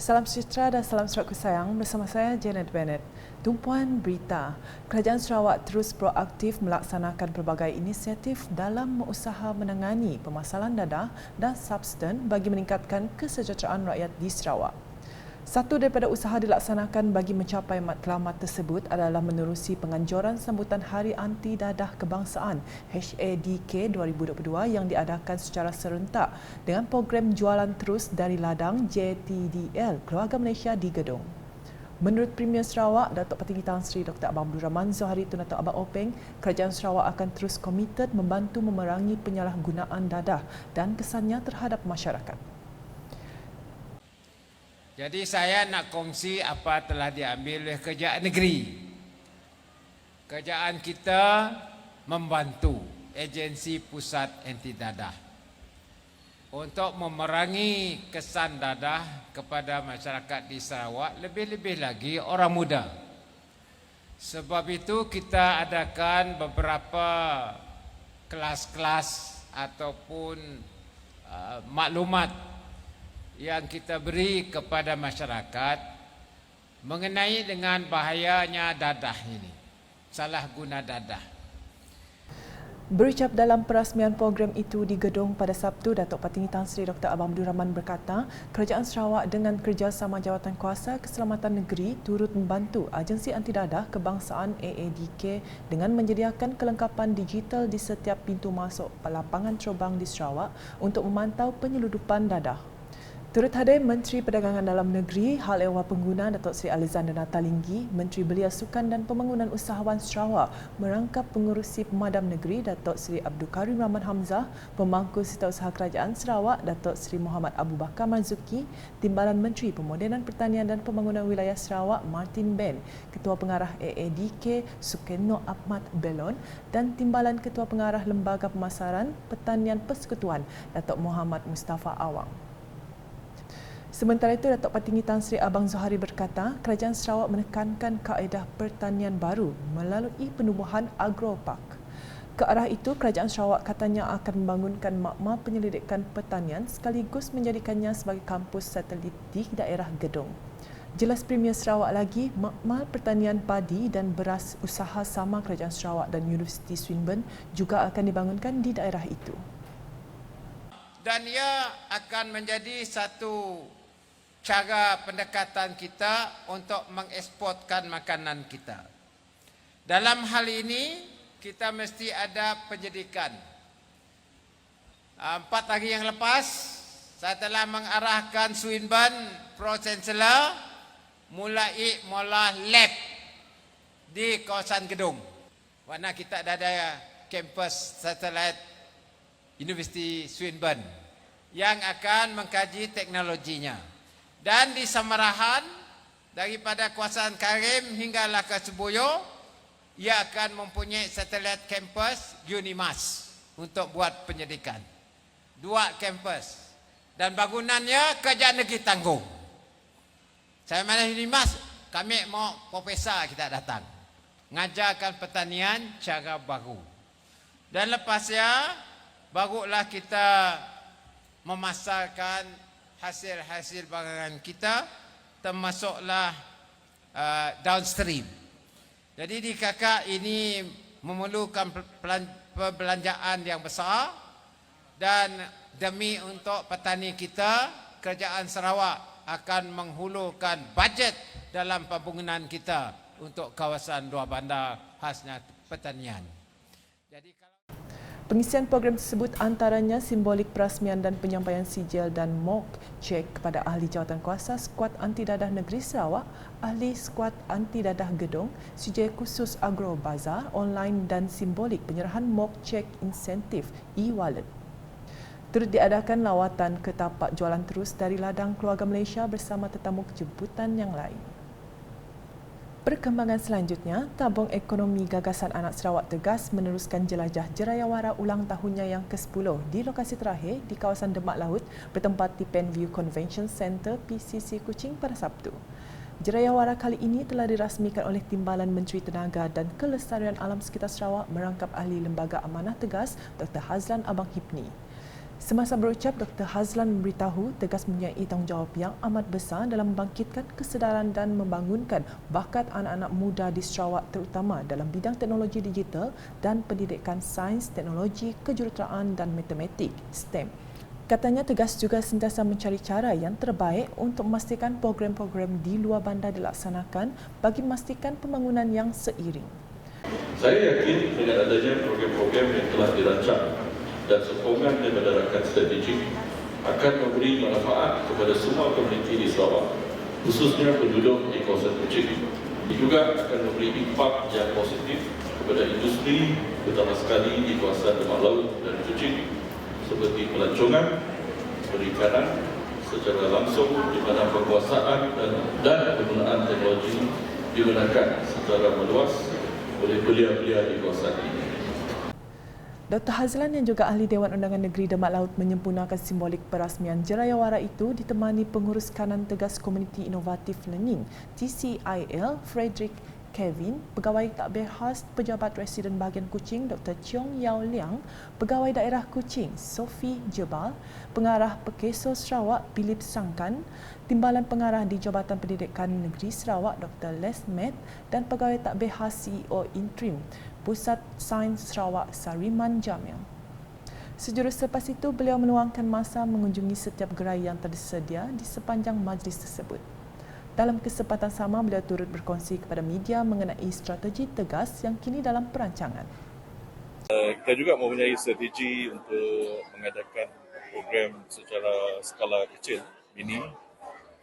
Salam sejahtera dan salam serat sayang bersama saya Janet Bennett. Tumpuan berita, Kerajaan Sarawak terus proaktif melaksanakan pelbagai inisiatif dalam usaha menangani permasalahan dadah dan substan bagi meningkatkan kesejahteraan rakyat di Sarawak. Satu daripada usaha dilaksanakan bagi mencapai matlamat tersebut adalah menerusi penganjuran sambutan Hari Anti Dadah Kebangsaan HADK 2022 yang diadakan secara serentak dengan program jualan terus dari ladang JTDL Keluarga Malaysia di Gedong. Menurut Premier Sarawak, Datuk Petinggi Tan Sri Dr. Abang Abdul Rahman Zohari Tun Datuk Abang Openg, Kerajaan Sarawak akan terus komited membantu memerangi penyalahgunaan dadah dan kesannya terhadap masyarakat. Jadi saya nak kongsi apa telah diambil oleh kerajaan negeri. Kerajaan kita membantu agensi pusat anti dadah untuk memerangi kesan dadah kepada masyarakat di Sarawak, lebih-lebih lagi orang muda. Sebab itu kita adakan beberapa kelas-kelas ataupun maklumat yang kita beri kepada masyarakat mengenai dengan bahayanya dadah ini, salah guna dadah. Berucap dalam perasmian program itu di Gedong pada Sabtu, Datuk Petinggi Tan Sri Dr. Abang Abdul Rahman berkata, Kerajaan Sarawak dengan kerjasama Jawatan Kuasa Keselamatan Negeri turut membantu Agensi Anti Dadah Kebangsaan AADK dengan menyediakan kelengkapan digital di setiap pintu masuk lapangan terbang di Sarawak untuk memantau penyeludupan dadah. Turut hadir Menteri Perdagangan Dalam Negeri, Hal Ehwal Pengguna Datuk Seri Alexander Natalinggi, Menteri Belia Sukan dan Pembangunan Usahawan Sarawak merangkap Pengerusi Pemadam Negeri Datuk Seri Abdul Karim Rahman Hamzah, Pemangku Setiausaha Kerajaan Sarawak Datuk Seri Muhammad Abu Bakar Marzuki, Timbalan Menteri Pemodenan Pertanian dan Pembangunan Wilayah Sarawak Martin Ben, Ketua Pengarah AADK Sukenno Ahmad Belon dan Timbalan Ketua Pengarah Lembaga Pemasaran Pertanian Persekutuan Datuk Muhammad Mustafa Awang. Sementara itu, Datuk Petinggi Tan Sri Abang Zohari berkata, Kerajaan Sarawak menekankan kaedah pertanian baru melalui penubuhan agropark. Ke arah itu, Kerajaan Sarawak katanya akan membangunkan makmal penyelidikan pertanian sekaligus menjadikannya sebagai kampus satelit di daerah Gedong. Jelas Premier Sarawak lagi, makmal pertanian padi dan beras usaha sama Kerajaan Sarawak dan Universiti Swinburne juga akan dibangunkan di daerah itu. Dan ia akan menjadi satu cara pendekatan kita untuk mengeksportkan makanan kita. Dalam hal ini, kita mesti ada pendidikan. 4 hari yang lepas, saya telah mengarahkan Swinburne Pro Chancellor mula lab di kawasan Gedong. Mana kita ada kampus satelit Universiti Swinburne yang akan mengkaji teknologinya. Dan di Samarahan, daripada kawasan Karim hinggalah ke Sebuyo, ia akan mempunyai satelit kampus Unimas untuk buat pendidikan. 2 kampus. Dan bangunannya kerajaan negeri tanggung. Saya mana Unimas, kami mau profesor kita datang. Ngajarkan pertanian cara baru. Dan lepasnya, barulah kita memasarkan hasil-hasil barangan kita, termasuklah downstream. Jadi di kakak ini memerlukan perbelanjaan yang besar, dan demi untuk petani kita, Kerajaan Sarawak akan menghulurkan bajet dalam pembangunan kita untuk kawasan luar bandar khasnya pertanian. Jadi Pengisian program tersebut antaranya simbolik perasmian dan penyampaian sijil dan mock cek kepada ahli jawatan kuasa Skuad Anti Dadah Negeri Sarawak, ahli Skuad Anti Dadah Gedong, sijil khusus Agro Bazar online dan simbolik penyerahan mock cek insentif e-wallet. Turut diadakan lawatan ke tapak jualan terus dari ladang Keluarga Malaysia bersama tetamu jemputan yang lain. Perkembangan selanjutnya, Tabung Ekonomi Gagasan Anak Sarawak Tegas meneruskan jelajah Jerayawara ulang tahunnya yang ke-10 di lokasi terakhir di kawasan Demak Laut bertempat di Penview Convention Centre PCC Kuching pada Sabtu. Jerayawara kali ini telah dirasmikan oleh Timbalan Menteri Tenaga dan Kelestarian Alam Sekitar Sarawak merangkap ahli Lembaga Amanah Tegas Dr. Hazlan Abang Hipni. Semasa berucap, Dr. Hazlan memberitahu tegas mempunyai tanggungjawab yang amat besar dalam membangkitkan kesedaran dan membangunkan bakat anak-anak muda di Sarawak terutama dalam bidang teknologi digital dan pendidikan sains, teknologi, kejuruteraan dan matematik (STEM). Katanya tegas juga sentiasa mencari cara yang terbaik untuk memastikan program-program di luar bandar dilaksanakan bagi memastikan pembangunan yang seiring. Saya yakin dengan adanya program-program yang telah dirancang dan sokongan daripada rakan strategik akan memberi manfaat kepada semua komuniti di Sarawak, khususnya penduduk di kawasan Kuching. Ia juga akan memberi impak yang positif kepada industri, terutama sekali di kawasan Demak Laut dan Kuching, seperti pelancongan, perikanan secara langsung di mana penguasaan dan penggunaan teknologi digunakan secara meluas oleh belia-belia di kawasan ini. Dr. Hazlan yang juga ahli Dewan Undangan Negeri Demak Laut menyempurnakan simbolik perasmian Jerayawara itu ditemani pengurus kanan tegas Komuniti Inovatif Learning TCIL Frederick Kevin, Pegawai Takbir Khas Pejabat Residen Bahagian Kuching Dr. Cheong Yao Liang, Pegawai Daerah Kuching Sophie Jebal, Pengarah Pekeso Sarawak Philip Sangkan, Timbalan Pengarah di Jabatan Pendidikan Negeri Sarawak Dr. Les Met dan Pegawai Takbir Khas CEO Interim Pusat Sains Sarawak Sariman Jamil. Sejurus selepas itu, beliau meluangkan masa mengunjungi setiap gerai yang tersedia di sepanjang majlis tersebut. Dalam kesempatan sama, beliau turut berkongsi kepada media mengenai strategi tegas yang kini dalam perancangan. Kita juga mempunyai strategi untuk mengadakan program secara skala kecil, mini,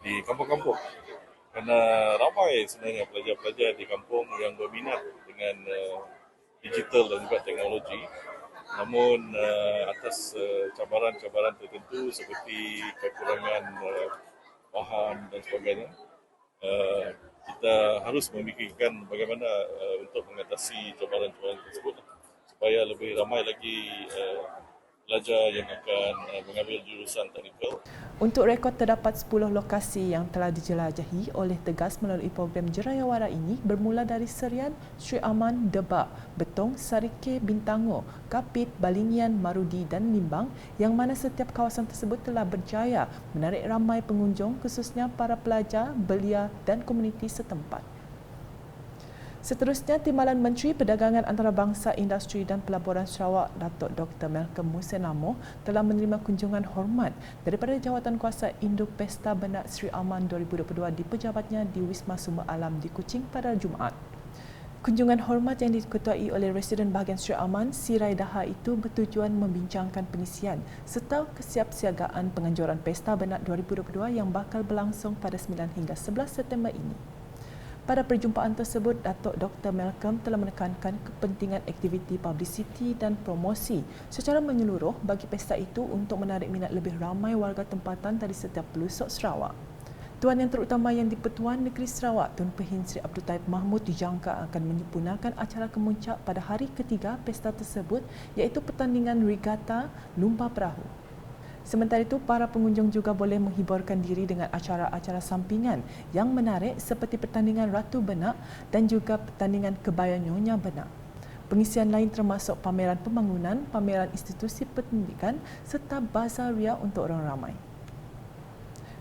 di kampung-kampung. Kerana ramai sebenarnya pelajar-pelajar di kampung yang berminat dengan digital dan juga teknologi. Namun atas cabaran-cabaran tertentu seperti kekurangan bahan dan sebagainya, kita harus memikirkan bagaimana untuk mengatasi cabaran-cabaran tersebut supaya lebih ramai lagi pelajar yang akan mengambil jurusan teknikal. Untuk rekod, terdapat 10 lokasi yang telah dijelajahi oleh Tegas melalui program Jerayawara ini bermula dari Serian, Sri Aman, Debak, Betong, Sarike, Bintango, Kapit, Balingian, Marudi dan Limbang yang mana setiap kawasan tersebut telah berjaya menarik ramai pengunjung khususnya para pelajar, belia dan komuniti setempat. Seterusnya, Timbalan Menteri Perdagangan Antarabangsa, Industri dan Pelaburan Sarawak, Datuk Dr. Malcolm Musenamo telah menerima kunjungan hormat daripada Jawatankuasa Induk Pesta Benak Sri Aman 2022 di pejabatnya di Wisma Sumber Alam di Kuching pada Jumaat. Kunjungan hormat yang diketuai oleh Residen Bahagian Sri Aman, Sirai Daha itu bertujuan membincangkan pengisian serta kesiapsiagaan penganjuran Pesta Benak 2022 yang bakal berlangsung pada 9 hingga 11 September ini. Pada perjumpaan tersebut, Datuk Dr. Malcolm telah menekankan kepentingan aktiviti publicity dan promosi secara menyeluruh bagi pesta itu untuk menarik minat lebih ramai warga tempatan dari setiap pelosok Sarawak. Tuan Yang Terutama Yang di-Pertuan Negeri Sarawak Tun Pehin Sri Abdul Taib Mahmud dijangka akan menyempurnakan acara kemuncak pada hari ketiga pesta tersebut iaitu pertandingan regata lumba perahu. Sementara itu, para pengunjung juga boleh menghiburkan diri dengan acara-acara sampingan yang menarik seperti pertandingan Ratu Benak dan juga pertandingan Kebaya Nyonya Benak. Pengisian lain termasuk pameran pembangunan, pameran institusi pendidikan serta bazar ria untuk orang ramai.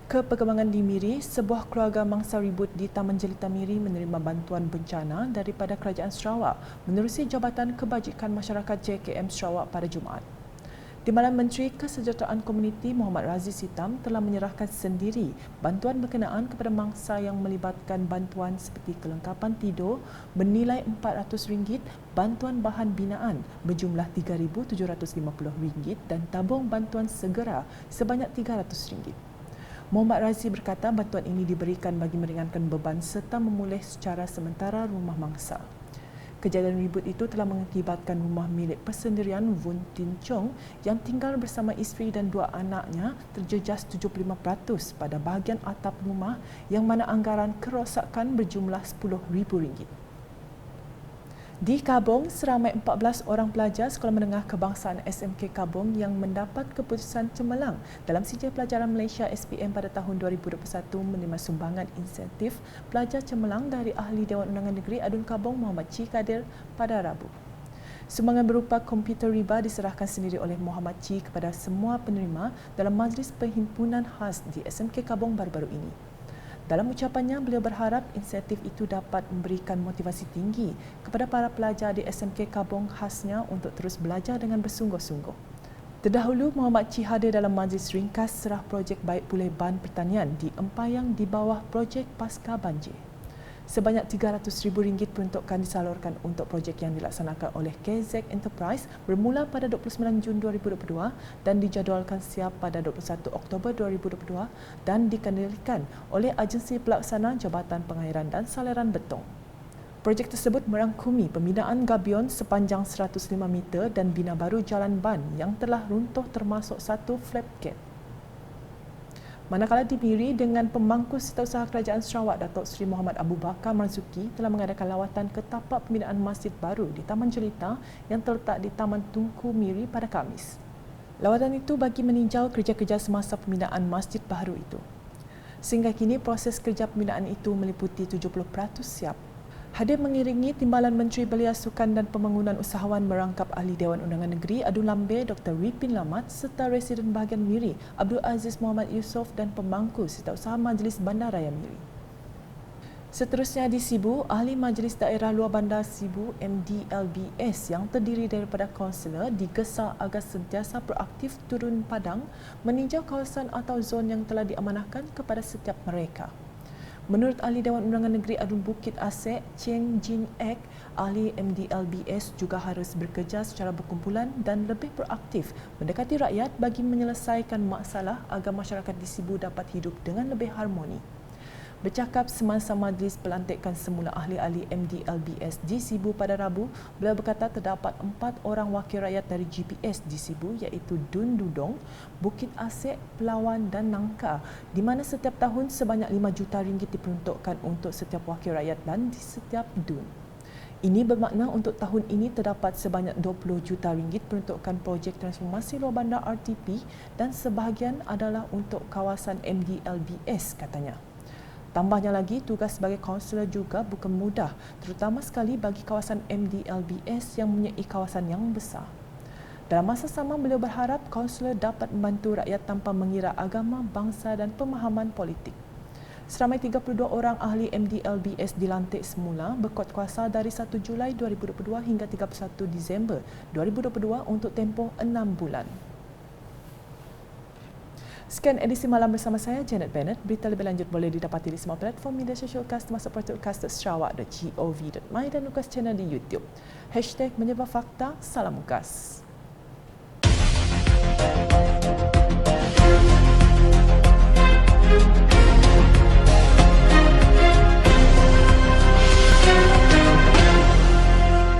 Keperkembangan di Miri, sebuah keluarga mangsa ribut di Taman Jelita Miri menerima bantuan bencana daripada Kerajaan Sarawak menerusi Jabatan Kebajikan Masyarakat JKM Sarawak pada Jumaat. Timbalan Menteri Kesejahteraan Komuniti Muhammad Razif Hitam telah menyerahkan sendiri bantuan berkenaan kepada mangsa yang melibatkan bantuan seperti kelengkapan tidur bernilai RM400, bantuan bahan binaan berjumlah RM3,750 dan tabung bantuan segera sebanyak RM300. Muhammad Razif berkata bantuan ini diberikan bagi meringankan beban serta memulih secara sementara rumah mangsa. Kejadian ribut itu telah mengakibatkan rumah milik persendirian Vun Tin Chong yang tinggal bersama isteri dan dua anaknya terjejas 75% pada bahagian atap rumah yang mana anggaran kerosakan berjumlah RM10,000. Di Kabong, seramai 14 orang pelajar Sekolah Menengah Kebangsaan SMK Kabong yang mendapat keputusan cemerlang dalam sijil pelajaran Malaysia SPM pada tahun 2021 menerima sumbangan insentif pelajar cemerlang dari Ahli Dewan Undangan Negeri Adun Kabong Muhammad Cik Kadir pada Rabu. Sumbangan berupa komputer riba diserahkan sendiri oleh Muhammad Chi kepada semua penerima dalam Majlis Perhimpunan Khas di SMK Kabong baru-baru ini. Dalam ucapannya, beliau berharap insentif itu dapat memberikan motivasi tinggi kepada para pelajar di SMK Kabong khasnya untuk terus belajar dengan bersungguh-sungguh. Terdahulu, Muhammad Chi hadir dalam majlis ringkas serah projek baik pulih ban pertanian di Empayang di bawah projek Pasca Banjir. Sebanyak RM300,000 peruntukan disalurkan untuk projek yang dilaksanakan oleh KZ Enterprise bermula pada 29 Jun 2022 dan dijadualkan siap pada 21 Oktober 2022 dan dikendalikan oleh Agensi Pelaksana Jabatan Pengairan dan Saliran Betong. Projek tersebut merangkumi pembinaan gabion sepanjang 105 meter dan bina baru jalan ban yang telah runtuh termasuk satu flap gate. Manakala di Miri dengan pemangku Setiausaha Kerajaan Sarawak Datuk Seri Muhammad Abu Bakar Marzuki telah mengadakan lawatan ke tapak pembinaan masjid baru di Taman Jelita yang terletak di Taman Tunku Miri pada Khamis. Lawatan itu bagi meninjau kerja-kerja semasa pembinaan masjid baru itu. Sehingga kini proses kerja pembinaan itu meliputi 70% siap. Hadir mengiringi Timbalan Menteri Belia Sukan dan Pembangunan Usahawan Merangkap Ahli Dewan Undangan Negeri Adun Lambe Dr. Ripin Lamat serta Residen Bahagian Miri Abdul Aziz Muhammad Yusof dan pemangku Setiausaha Majlis Bandaraya Miri. Seterusnya di Sibu, Ahli Majlis Daerah Luar Bandar Sibu MDLBS yang terdiri daripada kaunselor digesa agar sentiasa proaktif turun padang meninjau kawasan atau zon yang telah diamanahkan kepada setiap mereka. Menurut Ahli Dewan Undangan Negeri Adun Bukit Asek, Cheng Jin Ek, Ahli MDLBS juga harus bekerja secara berkumpulan dan lebih proaktif mendekati rakyat bagi menyelesaikan masalah agar masyarakat di Sibu dapat hidup dengan lebih harmoni. Bercakap semasa majlis pelantikan semula ahli-ahli MDLBS di Sibu pada Rabu, beliau berkata terdapat 4 orang wakil rakyat dari GPS di Sibu iaitu Dun Dudong, Bukit Asek, Pelawan dan Nangka di mana setiap tahun sebanyak RM5 juta diperuntukkan untuk setiap wakil rakyat dan di setiap dun. Ini bermakna untuk tahun ini terdapat sebanyak RM20 juta peruntukan projek transformasi luar bandar RTP dan sebahagian adalah untuk kawasan MDLBS katanya. Tambahnya lagi, tugas sebagai kaunselor juga bukan mudah, terutama sekali bagi kawasan MDLBS yang mempunyai kawasan yang besar. Dalam masa sama, beliau berharap kaunselor dapat membantu rakyat tanpa mengira agama, bangsa dan pemahaman politik. Seramai 32 orang ahli MDLBS dilantik semula berkuat kuasa dari 1 Julai 2022 hingga 31 Disember 2022 untuk tempoh 6 bulan. Sekian edisi malam bersama saya, Janet Bennett. Berita lebih lanjut boleh didapati di semua platform media sosial KAS termasuk portal kas.sarawak.gov.my dan UKAS channel di YouTube. #menyebar fakta, salam UKAS.